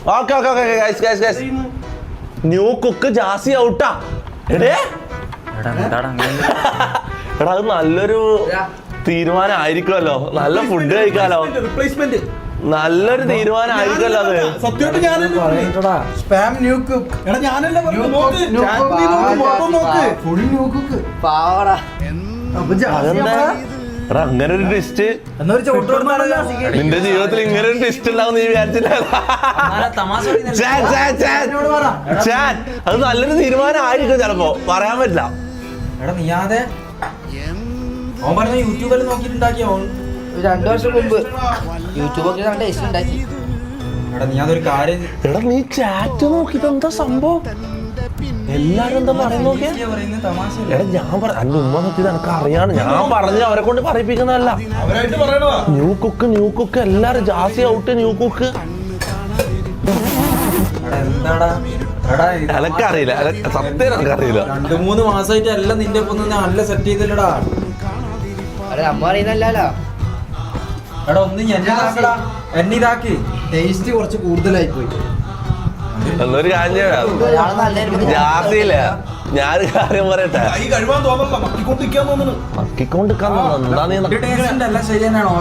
Okay okay okay guys guys guys new cook ജാസി ഔട്ടാ എടേ എടാ അത് നല്ലൊരു തീരുമാനം ആയിരിക്കുമല്ലോ. നല്ല ഫുഡ് കഴിക്കാലോ. നല്ലൊരു തീരുമാനം ആയിരിക്കുമല്ലോ അത്. എടാ അങ്ങനെ ഒരു ടിസ്റ്റ് നിന്റെ ജീവിതത്തിൽ ഇങ്ങനെ ഒരു ടിസ്റ്റ് ഉണ്ടാവും നീ വിചാരിച്ചില്ല. അത് നല്ലൊരു തീരുമാനം ആയിരിക്കും ചിലപ്പോ, പറയാൻ പറ്റില്ല. യൂട്യൂബിൽ നോക്കിട്ടുണ്ടാക്കിയ 2 വർഷം മുമ്പ് യൂട്യൂബൊക്കെ ഉണ്ടാക്കി. എടാ നീ ചാറ്റ് നോക്കിട്ട് എന്താ സംഭവം? എല്ലാരും എന്താ പറയുന്നോക്കെ? എടാ ഞാൻ അന്റെ ഉമ്മ സത്യം എനിക്ക് അറിയാണ്. ഞാൻ പറഞ്ഞ അവരെ കൊണ്ട് പറയിപ്പിക്കുന്നതല്ല. ന്യൂ കുക്ക് എല്ലാരും ജാസി ഔട്ട് ന്യൂ കുക്ക്. എനക്കറിയില്ല, സത്യം എനിക്കറിയില്ല. 2-3 മാസമായിട്ട് എല്ലാം നിന്റെ ഒപ്പം നല്ല സെറ്റ് ചെയ്തില്ലടാ. അമ്മ അറിയുന്നല്ലോ. എടാ ഒന്ന് എന്നെ ഇതാക്കി ടേസ്റ്റ് കുറച്ച് കൂടുതലായി പോയി. എന്നൊരു കാര്യം ജാസിയില്ല, ഞാനൊരു കാര്യം പറയട്ടെ. മക്കിക്കൊണ്ടിരിക്കാൻ തോന്നുന്നു. എന്താ നീ ശരി തന്നെയാണോ?